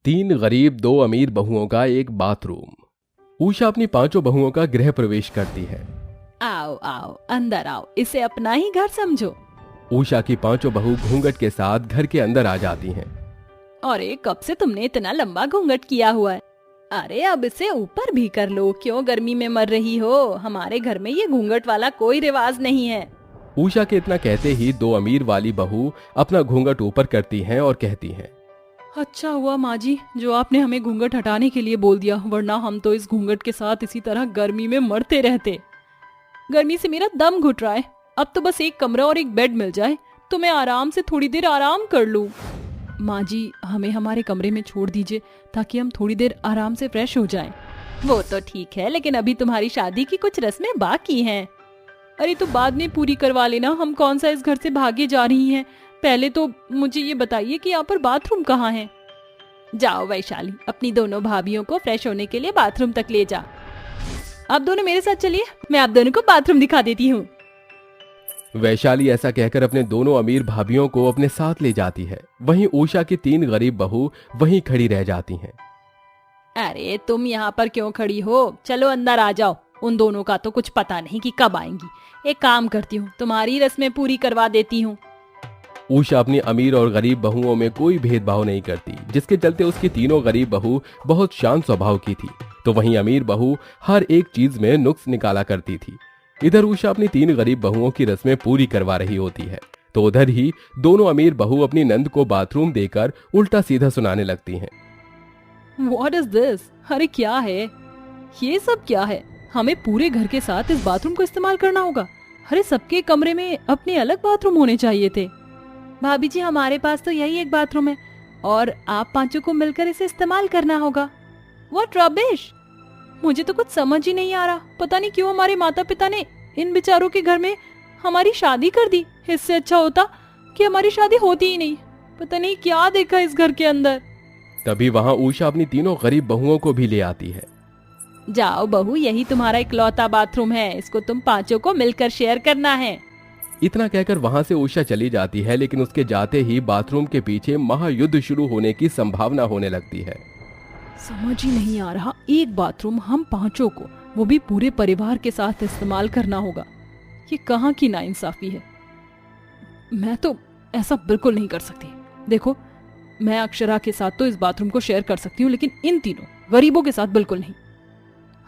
तीन गरीब दो अमीर बहुओं का एक बाथरूम। उषा अपनी पांचों बहुओं का गृह प्रवेश करती है। आओ आओ अंदर आओ, इसे अपना ही घर समझो। उषा की पांचों बहू घूंघट के साथ घर के अंदर आ जाती हैं। अरे कब से तुमने इतना लंबा घूंघट किया हुआ है? अरे अब इसे ऊपर भी कर लो, क्यों गर्मी में मर रही हो? हमारे घर में ये घूंघट वाला कोई रिवाज नहीं है। उषा के इतना कहते ही दो अमीर वाली बहू अपना घूंघट ऊपर करती हैं और कहती हैं, अच्छा हुआ माँ जी जो आपने हमें घूंघट हटाने के लिए बोल दिया, वरना हम तो इस घूंघट के साथ इसी तरह गर्मी में मरते रहते। गर्मी से मेरा दम घुट रहा है। अब तो बस एक कमरा और एक बेड मिल जाए तो मैं आराम से थोड़ी देर आराम कर लूं। माँ जी हमें हमारे कमरे में छोड़ दीजिए ताकि हम थोड़ी देर आराम से फ्रेश हो जाएं। वो तो ठीक है, लेकिन अभी तुम्हारी शादी की कुछ रस्में बाकी हैं। अरे तो बाद में पूरी करवा लेना, हम कौन सा इस घर से भागे जा रही हैं। पहले तो मुझे ये बताइए कि यहाँ पर बाथरूम कहाँ है। जाओ वैशाली, अपनी दोनों भाभियों को फ्रेश होने के लिए बाथरूम तक ले जा। आप दोनों मेरे साथ चलिए, मैं आप दोनों को बाथरूम दिखा देती हूँ। वैशाली ऐसा कहकर अपने दोनों अमीर भाभियों को अपने साथ ले जाती है। वहीं उषा की तीन गरीब बहू वहीं खड़ी रह जाती हैं। अरे तुम यहाँ पर क्यों खड़ी हो? चलो अंदर आ जाओ। उन दोनों का तो कुछ पता नहीं कि कब आएंगी। एक काम करती हूँ, तुम्हारी रस्में पूरी करवा देती हूँ। उषा अपनी अमीर और गरीब बहुओं में कोई भेदभाव नहीं करती, जिसके चलते उसकी तीनों गरीब बहू बहुत शांत स्वभाव की थी, तो वहीं अमीर बहू हर एक चीज में नुक्स निकाला करती थी। इधर उषा अपनी तीन गरीब बहुओं की रस्में पूरी करवा रही होती है, तो उधर ही दोनों अमीर बहू अपनी नंद को बाथरूम देकर उल्टा सीधा सुनाने लगती हैं। What is this? अरे क्या है ये सब? क्या है? हमें पूरे घर के साथ इस बाथरूम को इस्तेमाल करना होगा? अरे सबके कमरे में अपने अलग बाथरूम होने चाहिए थे। भाभी जी हमारे पास तो यही एक बाथरूम है और आप पांचों को मिलकर इसे इस्तेमाल करना होगा। What rubbish! मुझे तो कुछ समझ ही नहीं आ रहा। पता नहीं क्यों हमारे माता पिता ने इन बेचारों के घर में हमारी शादी कर दी। इससे अच्छा होता कि हमारी शादी होती ही नहीं। पता नहीं क्या देखा इस घर के अंदर। तभी वहां उषा अपनी तीनों गरीब बहुओं को भी ले आती है। जाओ बहू, यही तुम्हारा इकलौता बाथरूम है, इसको तुम पांचों को मिलकर शेयर करना है। इतना कहकर वहां से उषा चली जाती है, लेकिन उसके जाते ही बाथरूम के पीछे महायुद्ध शुरू होने की संभावना होने लगती है। समझ ही नहीं आ रहा, एक बाथरूम हम पांचों को, वो भी पूरे परिवार के साथ इस्तेमाल करना होगा। ये कहाँ की नाइंसाफी है। मैं तो ऐसा बिल्कुल नहीं कर सकती। देखो मैं अक्षरा के साथ तो इस बाथरूम को शेयर कर सकती हूँ, लेकिन इन तीनों गरीबों के साथ बिल्कुल नहीं।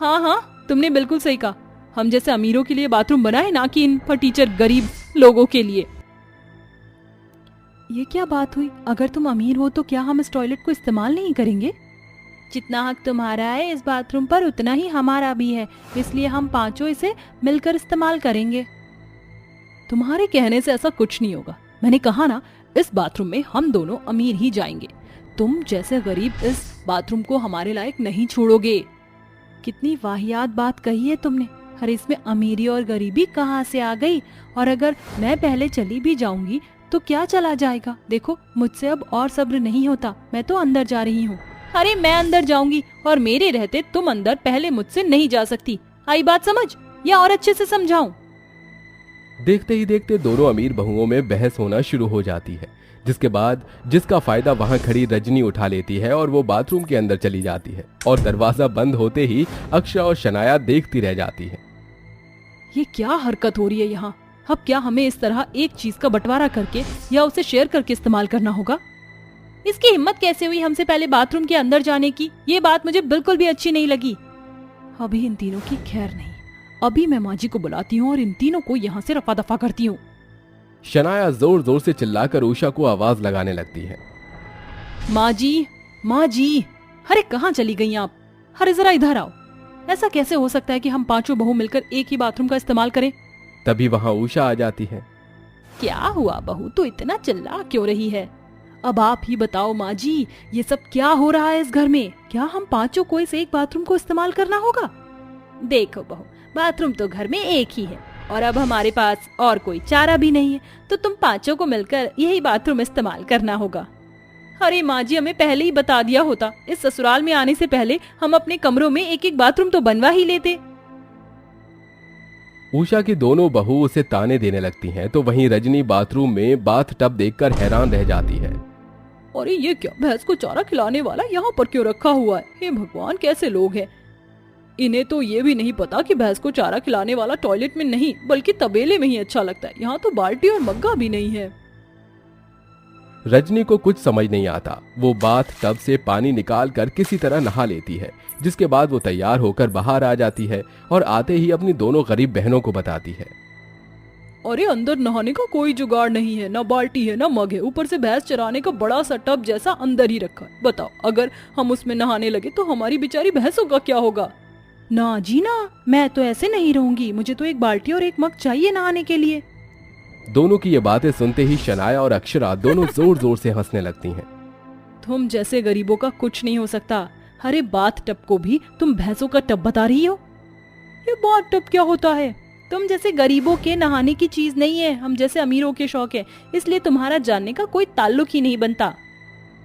हाँ हाँ तुमने बिल्कुल सही कहा। हम जैसे अमीरों के लिए बाथरूम बनाए, ना कि इन फटीचर गरीब लोगों के लिए। ये क्या बात हुई? अगर तुम अमीर हो तो क्या हम इस टॉयलेट को इस्तेमाल नहीं करेंगे? जितना हक तुम्हारा है इस बाथरूम पर उतना ही हमारा भी है, इसलिए हम पांचों इसे मिलकर इस्तेमाल करेंगे। तुम्हारे कहने से ऐसा कुछ नहीं होगा। मैंने कहा ना, इस बाथरूम में हम दोनों अमीर ही जाएंगे। तुम जैसे गरीब इस बाथरूम को हमारे लायक नहीं छोड़ोगे। कितनी वाहियात बात कही है तुमने। अरे इसमें अमीरी और गरीबी कहाँ से आ गई? और अगर मैं पहले चली भी जाऊंगी तो क्या चला जाएगा? देखो मुझसे अब और सब्र नहीं होता, मैं तो अंदर जा रही हूँ। अरे मैं अंदर जाऊंगी और मेरे रहते तुम अंदर पहले मुझसे नहीं जा सकती। आई बात समझ, या और अच्छे से समझाऊं? देखते ही देखते दोनों अमीर बहुओं में बहस होना शुरू हो जाती है, जिसके बाद जिसका फायदा वहां खड़ी रजनी उठा लेती है और वो बाथरूम के अंदर चली जाती है। और दरवाजा बंद होते ही अक्षरा और शनाया देखती रह जाती है। ये क्या हरकत हो रही है यहाँ? अब क्या हमें इस तरह एक चीज का बंटवारा करके या उसे शेयर करके इस्तेमाल करना होगा? इसकी हिम्मत कैसे हुई हमसे पहले बाथरूम के अंदर जाने की? ये बात मुझे बिल्कुल भी अच्छी नहीं लगी। अभी इन तीनों की खैर नहीं। अभी मैं माँ जी को बुलाती हूँ और इन तीनों को यहाँ से रफा दफा करती हूँ। शनाया जोर जोर से चिल्लाकर उषा को आवाज लगाने लगती है। माँ जी, माँ जी, अरे कहाँ चली गई आप? अरे जरा इधर आओ। ऐसा कैसे हो सकता है कि हम पांचों बहू मिलकर एक ही बाथरूम का इस्तेमाल करें? तभी वहां उषा आ जाती है। क्या हुआ बहू, तू इतना चिल्ला क्यों रही है? अब आप ही बताओ माँ जी, ये सब क्या हो रहा है इस घर में? क्या हम पांचों को इस एक बाथरूम को इस्तेमाल करना होगा? देखो बहू, बाथरूम तो घर में एक ही है और अब हमारे पास और कोई चारा भी नहीं है, तो तुम पांचों को मिलकर यही बाथरूम इस्तेमाल करना होगा। अरे माँ जी, हमें पहले ही बता दिया होता। इस ससुराल में आने से पहले हम अपने कमरों में एक एक बाथरूम तो बनवा ही लेते। उषा की दोनों बहू उसे ताने देने लगती हैं, तो वहीं रजनी बाथरूम में बाथ टब देखकर हैरान रह जाती है। अरे ये क्या, भैंस को चारा खिलाने वाला यहाँ पर क्यों रखा हुआ है? हे भगवान, कैसे लोग हैं। इन्हें तो ये भी नहीं पता कि भैंस को चारा खिलाने वाला टॉयलेट में नहीं बल्कि तबेले में ही अच्छा लगता है। यहाँ तो बाल्टी और मग्गा भी नहीं है। रजनी को कुछ समझ नहीं आता। वो बाथ टब से पानी निकाल कर किसी तरह नहा लेती है, जिसके बाद वो तैयार होकर बाहर आ जाती है और आते ही अपनी दोनों गरीब बहनों को बताती है। अरे अंदर नहाने का कोई जुगाड़ नहीं है, ना बाल्टी है ना मग है, ऊपर से भैंस चराने का बड़ा सा टब जैसा अंदर ही रखा है। बताओ, अगर हम उसमें नहाने लगे तो हमारी बेचारी भैंसों का क्या होगा? ना जी ना, मैं तो ऐसे नहीं रहूंगी। मुझे तो एक बाल्टी और एक मग चाहिए नहाने के लिए। दोनों की ये बातें सुनते ही शनाया और अक्षरा दोनों जोर जोर से हंसने लगती हैं। तुम जैसे गरीबों का कुछ नहीं हो सकता। अरे बाथ टब को भी तुम भैंसों का टब बता रही हो? ये बाथ टब क्या होता है? तुम जैसे गरीबों के नहाने की चीज नहीं है, हम जैसे अमीरों के शौक है, इसलिए तुम्हारा जानने का कोई ताल्लुक ही नहीं बनता।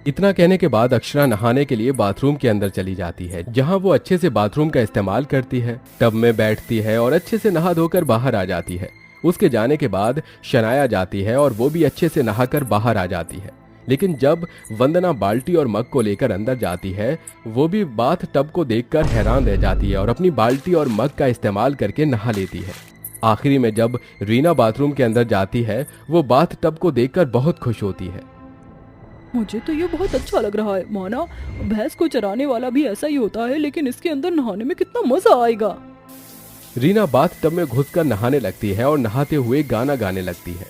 इतना कहने के बाद अक्षरा नहाने के लिए बाथरूम के अंदर चली जाती है, जहां वो अच्छे से बाथरूम का इस्तेमाल करती है, टब में बैठती है और अच्छे से नहा धोकर बाहर आ जाती है। उसके जाने के बाद शनाया जाती है और वो भी अच्छे से नहाकर बाहर आ जाती है। लेकिन जब वंदना बाल्टी और मग को लेकर अंदर जाती है, वो भी बाथ टब को देखकर हैरान रह जाती है और अपनी बाल्टी और मग का इस्तेमाल करके नहा लेती है। आखिरी में जब रीना बाथरूम के अंदर जाती है, वो बाथ टब को देखकर बहुत खुश होती है। मुझे तो ये बहुत अच्छा लग रहा है। माना भैंस को चराने वाला भी ऐसा ही होता है, लेकिन इसके अंदर नहाने में कितना मजा आएगा। रीना बाथ टब में घुसकर नहाने लगती है और नहाते हुए गाना गाने लगती है।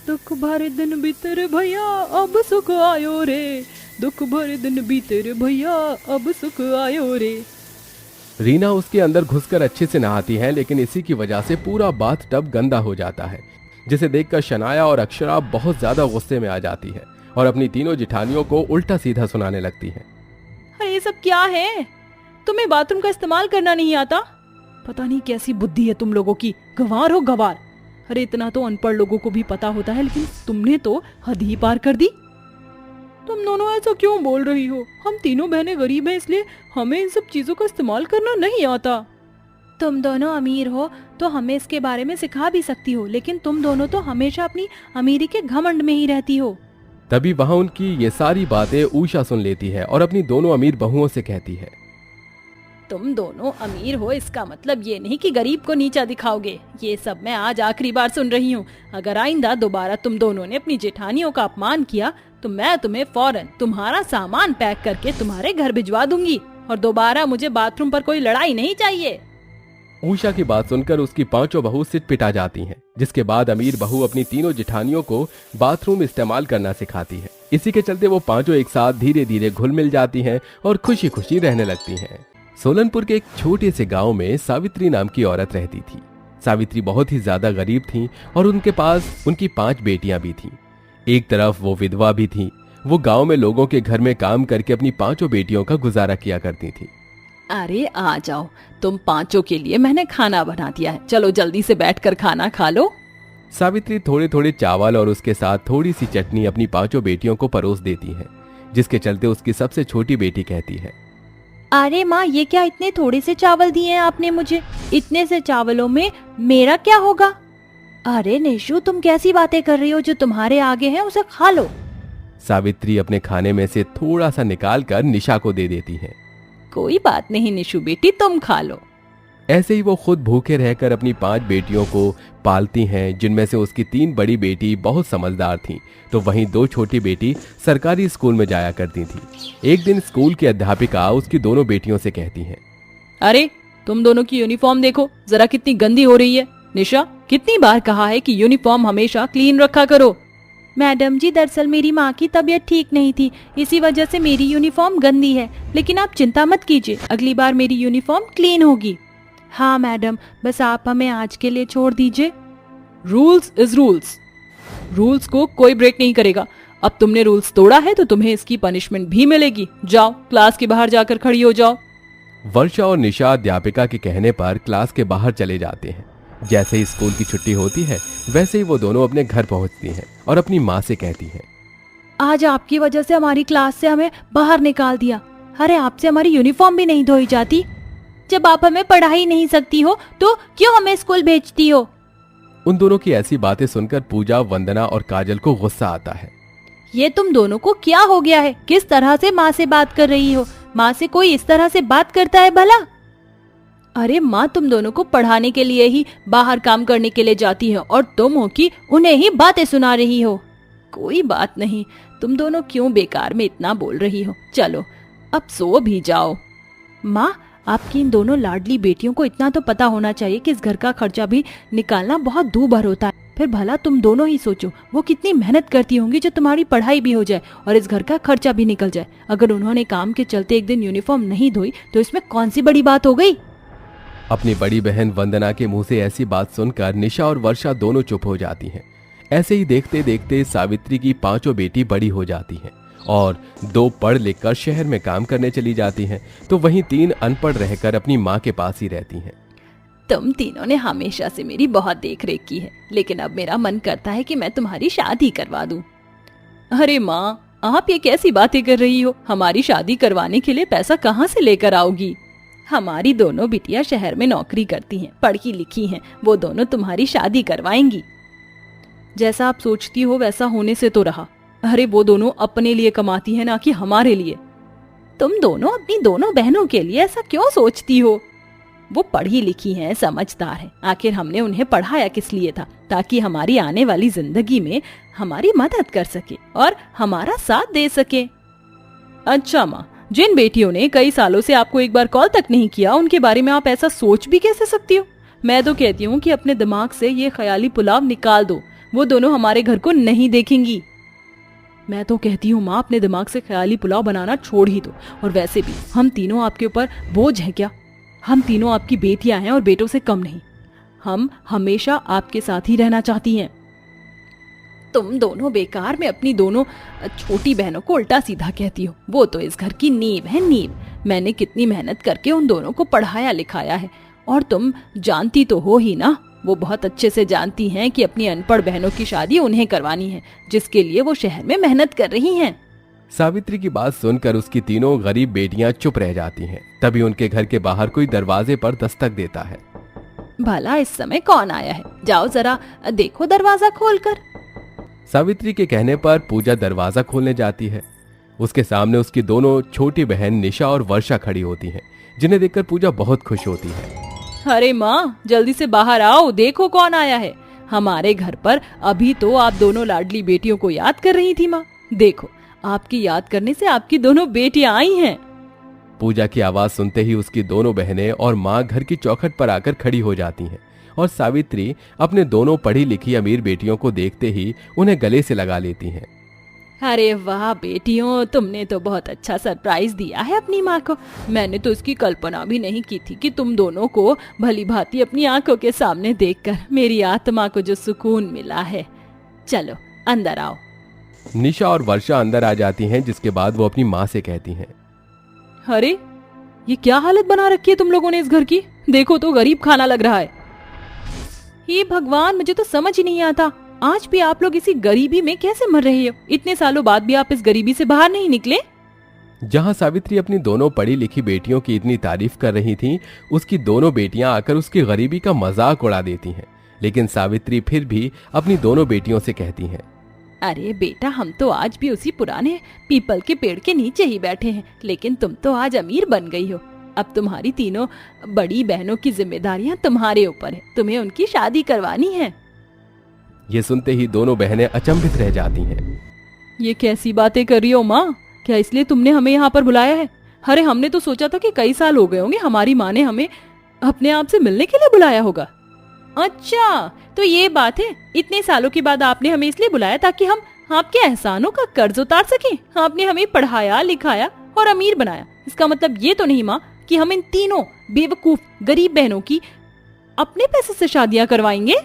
दुख भरे दिन बीते रे भैया अब सुख आयो रे, दुख भरे दिन बीते रे भैया अब सुख आयो रे। रीना उसके अंदर घुसकर अच्छे से नहाती है, लेकिन इसी की वजह से पूरा बाथ टब गंदा हो जाता है, जिसे देखकर शनाया और अक्षरा बहुत ज्यादा गुस्से में आ जाती है और अपनी तीनों जिठानियों को उल्टा सीधा सुनाने लगती है। अरे ये सब क्या है? तुम्हें बाथरूम का इस्तेमाल करना नहीं आता? पता नहीं कैसी बुद्धि है तुम लोगों की, गंवार हो गंवार। अरे इतना तो अनपढ़ लोगों को भी पता होता है, लेकिन तुमने तो हद ही पार कर दी। तुम दोनों ऐसा क्यों बोल रही हो? हम तीनों बहनें गरीब हैं, इसलिए हमें इन सब चीजों का इस्तेमाल करना नहीं आता। तुम दोनों अमीर हो तो हमें इसके बारे में सिखा भी सकती हो, लेकिन तुम दोनों तो हमेशा अपनी अमीरी के घमंड में ही रहती हो। तभी वहां उनकी ये सारी बातें उषा सुन लेती है और अपनी दोनों अमीर बहुओं से कहती है, तुम दोनों अमीर हो इसका मतलब ये नहीं कि गरीब को नीचा दिखाओगे। ये सब मैं आज आखिरी बार सुन रही हूँ। अगर आइंदा दोबारा तुम दोनों ने अपनी जेठानियों का अपमान किया तो मैं तुम्हें फौरन तुम्हारा सामान पैक करके तुम्हारे घर भिजवा दूंगी, और दोबारा मुझे बाथरूम पर कोई लड़ाई नहीं चाहिए। उषा की बात सुनकर उसकी पांचों बहू सिट पिटा जाती हैं, जिसके बाद अमीर बहू अपनी तीनों जिठानियों को बाथरूम इस्तेमाल करना सिखाती है। इसी के चलते वो पांचों एक साथ धीरे धीरे घुल मिल जाती हैं और खुशी खुशी रहने लगती हैं। सोलनपुर के एक छोटे से गांव में सावित्री नाम की औरत रहती थी। सावित्री बहुत ही ज्यादा गरीब थी और उनके पास उनकी 5 बेटियां भी थीं। एक तरफ वो विधवा भी थी। वो गांव में लोगों के घर में काम करके अपनी 5 बेटियों का गुजारा किया करती थी। अरे आ जाओ, तुम 5 के लिए मैंने खाना बना दिया है, चलो जल्दी से बैठकर खाना खा लो। सावित्री थोड़े थोड़े चावल और उसके साथ थोड़ी सी चटनी अपनी 5 बेटियों को परोस देती है, जिसके चलते उसकी सबसे छोटी बेटी कहती है, अरे माँ, ये क्या इतने थोड़े से चावल दिए हैं आपने मुझे? इतने से चावलों में मेरा क्या होगा? अरे निशु, तुम कैसी बातें कर रही हो? जो तुम्हारे आगे है उसे खा लो। सावित्री अपने खाने में से थोड़ा सा निकाल कर निशा को दे देती है। कोई बात नहीं निशु बेटी, तुम खा लो। ऐसे ही वो खुद भूखे रहकर अपनी 5 बेटियों को पालती हैं, जिनमें से उसकी 3 बड़ी बेटी बहुत समझदार थीं, तो वहीं 2 छोटी बेटी सरकारी स्कूल में जाया करती थी। एक दिन स्कूल की अध्यापिका उसकी दोनों बेटियों से कहती हैं, अरे तुम दोनों की यूनिफॉर्म देखो जरा कितनी गंदी हो रही है। निशा, कितनी बार कहा है कि यूनिफॉर्म हमेशा क्लीन रखा करो। मैडम जी, दरअसल मेरी माँ की तबीयत ठीक नहीं थी, इसी वजह से मेरी यूनिफॉर्म गंदी है, लेकिन आप चिंता मत कीजिए, अगली बार मेरी यूनिफॉर्म क्लीन होगी। हाँ मैडम, बस आप हमें आज के लिए छोड़ दीजिए। रूल्स इज रूल्स, रूल्स को कोई ब्रेक नहीं करेगा। अब तुमने रूल्स तोड़ा है तो तुम्हें इसकी पनिशमेंट भी मिलेगी। जाओ क्लास के बाहर जाकर खड़ी हो जाओ। वर्षा और निशा अध्यापिका के कहने पर क्लास के बाहर चले जाते हैं। जैसे ही स्कूल की छुट्टी होती है, वैसे ही वो दोनों अपने घर पहुंचती हैं और अपनी माँ से कहती हैं, आज आपकी वजह से हमारी क्लास से हमें बाहर निकाल दिया। अरे आपसे हमारी यूनिफॉर्म भी नहीं धोई जाती। जब आप हमें पढ़ा ही नहीं सकती हो तो क्यों हमें स्कूल भेजती हो? उन दोनों की ऐसी बातें सुनकर पूजा, वंदना और काजल को गुस्सा आता है। ये तुम दोनों को क्या हो गया है? किस तरह से माँ से बात कर रही हो? माँ से कोई इस तरह से बात करता है भला? अरे माँ तुम दोनों को पढ़ाने के लिए ही बाहर काम करने के लिए जाती है और तुम हो कि उन्हें ही बातें सुना रही हो। कोई बात नहीं, तुम दोनों क्यों बेकार में इतना बोल रही हो? चलो अब सो भी जाओ। माँ, आपकी इन दोनों लाडली बेटियों को इतना तो पता होना चाहिए कि इस घर का खर्चा भी निकालना बहुत दूभर होता है। फिर भला तुम दोनों ही सोचो, वो कितनी मेहनत करती होंगी जो तुम्हारी पढ़ाई भी हो जाए और इस घर का खर्चा भी निकल जाए। अगर उन्होंने काम के चलते एक दिन यूनिफॉर्म नहीं धोई तो इसमें कौन सी बड़ी बात हो गई? अपनी बड़ी बहन वंदना के मुंह से ऐसी बात सुनकर निशा और वर्षा दोनों चुप हो जाती हैं। ऐसे ही देखते देखते सावित्री की पांचों बेटी बड़ी हो जाती हैं और 2 पढ़ लिख कर शहर में काम करने चली जाती हैं, तो वहीं 3 अनपढ़ रहकर अपनी माँ के पास ही रहती हैं। तुम तीनों ने हमेशा से मेरी बहुत देख रेख की है, लेकिन अब मेरा मन करता है कि मैं तुम्हारी शादी करवा दूं। अरे माँ, आप ये कैसी बातें कर रही हो? हमारी शादी करवाने के लिए पैसा कहाँ से लेकर आओगी? हमारी दोनों बिटिया शहर में नौकरी करती हैं, पढ़ी लिखी हैं, वो दोनों तुम्हारी शादी करवाएंगी। जैसा आप सोचती हो वैसा होने से तो रहा। अरे वो दोनों अपने लिए कमाती हैं, ना कि हमारे लिए। तुम दोनों अपनी दोनों बहनों के लिए ऐसा क्यों सोचती हो? वो पढ़ी लिखी हैं, समझदार हैं। आखिर हमने उन्हें पढ़ाया किस लिए था? ताकि हमारी आने वाली जिंदगी में हमारी मदद कर सके और हमारा साथ दे सके। अच्छा माँ, जिन बेटियों ने कई सालों से आपको एक बार कॉल तक नहीं किया, उनके बारे में आप ऐसा सोच भी कैसे सकती हो? मैं तो कहती हूँ कि अपने दिमाग से ये ख्याली पुलाव निकाल दो। वो दोनों हमारे घर को नहीं देखेंगी। मैं तो कहती हूँ माँ, अपने दिमाग से ख्याली पुलाव बनाना छोड़ ही दो। और वैसे भी हम तीनों आपके ऊपर बोझ हैं क्या? हम तीनों आपकी बेटियां हैं और बेटों से कम नहीं। हम हमेशा आपके साथ ही रहना चाहती हैं। तुम दोनों बेकार में अपनी दोनों छोटी बहनों को उल्टा सीधा कहती हो। वो तो इस घर की नींव है, नींव। मैंने कितनी मेहनत करके उन दोनों को पढ़ाया लिखाया है और तुम जानती तो हो ही ना। वो बहुत अच्छे से जानती हैं कि अपनी अनपढ़ बहनों की शादी उन्हें करवानी है, जिसके लिए वो शहर में मेहनत कर रही हैं। सावित्री की बात सुनकर उसकी तीनों गरीब बेटियां चुप रह जाती हैं। तभी उनके घर के बाहर कोई दरवाजे पर दस्तक देता है। भला इस समय कौन आया है? जाओ जरा देखो दरवाजा खोलकर। सावित्री के कहने पर पूजा दरवाजा खोलने जाती है। उसके सामने उसकी दोनों छोटी बहन निशा और वर्षा खड़ी होती हैं, जिन्हें देखकर पूजा बहुत खुश होती है। अरे माँ, जल्दी से बाहर आओ, देखो कौन आया है। हमारे घर पर अभी तो आप दोनों लाडली बेटियों को याद कर रही थी माँ। देखो, आपकी याद करने से आपकी दोनों बेटियां आई हैं। पूजा की आवाज सुनते ही उसकी दोनों बहनें और माँ घर की चौखट पर आकर खड़ी हो जाती हैं और सावित्री अपने दोनों पढ़ी लिखी अमीर बेटियों को देखते ही उन्हें गले से लगा लेती हैं। अरे वाह बेटियों, तुमने तो बहुत अच्छा सरप्राइज दिया है अपनी माँ को। मैंने तो इसकी कल्पना भी नहीं की थी कि तुम दोनों को भली भांति अपनी आंखों के सामने देखकर मेरी आत्मा को जो सुकून मिला है। चलो अंदर आओ। निशा और वर्षा अंदर आ जाती हैं, जिसके बाद वो अपनी माँ से कहती हैं, अरे ये क्या हालत बना रखी है तुम लोगों ने इस घर की? देखो तो गरीब खाना लग रहा है। हे भगवान, मुझे तो समझ ही नहीं आता, आज भी आप लोग इसी गरीबी में कैसे मर रहे हो? इतने सालों बाद भी आप इस गरीबी से बाहर नहीं निकले। जहाँ सावित्री अपनी दोनों पढ़ी लिखी बेटियों की इतनी तारीफ कर रही थी, उसकी दोनों बेटियां आकर उसकी गरीबी का मजाक उड़ा देती हैं। लेकिन सावित्री फिर भी अपनी दोनों बेटियों से कहती हैं, अरे बेटा, हम तो आज भी उसी पुराने पीपल के पेड़ के नीचे ही बैठे हैं, लेकिन तुम तो आज अमीर बन गई हो। अब तुम्हारी तीनों बड़ी बहनों की जिम्मेदारियां तुम्हारे ऊपर है, तुम्हें उनकी शादी करवानी है। ये सुनते ही दोनों बहनें अचंभित रह जाती हैं। ये कैसी बातें कर रही हो माँ? क्या इसलिए तुमने हमें यहाँ पर बुलाया है? अरे हमने तो सोचा था कि कई साल हो गए होंगे, हमारी माँ ने हमें अपने आप से मिलने के लिए बुलाया होगा। अच्छा, तो ये बात है। इतने सालों के बाद आपने हमें इसलिए बुलाया ताकि हम आपके एहसानों का कर्ज उतार सकें। आपने हमें पढ़ाया लिखाया और अमीर बनाया। इसका मतलब ये तो नहीं माँ कि हम इन तीनों बेवकूफ गरीब बहनों की अपने पैसे से शादियां करवाएंगे।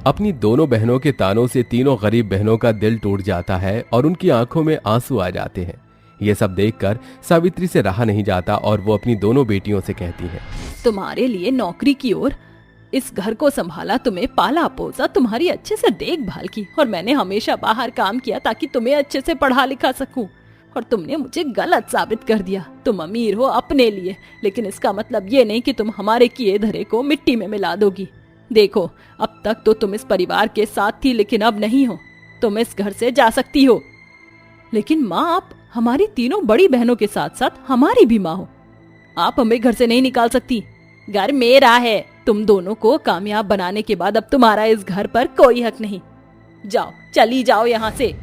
अपनी दोनों बहनों के तानों से तीनों गरीब बहनों का दिल टूट जाता है और उनकी आंखों में आंसू आ जाते हैं। ये सब देखकर सावित्री से रहा नहीं जाता और वो अपनी दोनों बेटियों से कहती है, तुम्हारे लिए नौकरी की ओर इस घर को संभाला, तुम्हें पाला पोसा, तुम्हारी अच्छे से देखभाल की, और मैंने हमेशा बाहर काम किया ताकि तुम्हें अच्छे से पढ़ा लिखा सकूं, और तुमने मुझे गलत साबित कर दिया। तुम अमीर हो अपने लिए, लेकिन इसका मतलब ये नहीं कि तुम हमारे किए धरे को मिट्टी में मिला दोगी। देखो, अब तक तो तुम इस परिवार के साथ थी, लेकिन अब नहीं हो। तुम इस घर से जा सकती हो। लेकिन माँ, आप हमारी तीनों बड़ी बहनों के साथ साथ हमारी भी माँ हो। आप हमें घर से नहीं निकाल सकती। घर मेरा है। तुम दोनों को कामयाब बनाने के बाद अब तुम्हारा इस घर पर कोई हक नहीं। जाओ, चली जाओ यहाँ से।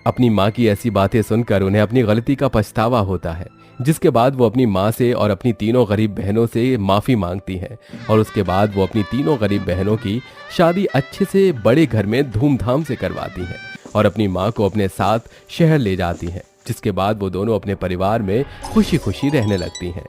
अपनी माँ की ऐसी बातें सुनकर उन्हें अपनी गलती का पछतावा होता है, जिसके बाद वो अपनी माँ से और अपनी तीनों गरीब बहनों से माफी मांगती हैं और उसके बाद वो अपनी तीनों गरीब बहनों की शादी अच्छे से बड़े घर में धूमधाम से करवाती हैं और अपनी माँ को अपने साथ शहर ले जाती हैं, जिसके बाद वो दोनों अपने परिवार में खुशी खुशी रहने लगती हैं।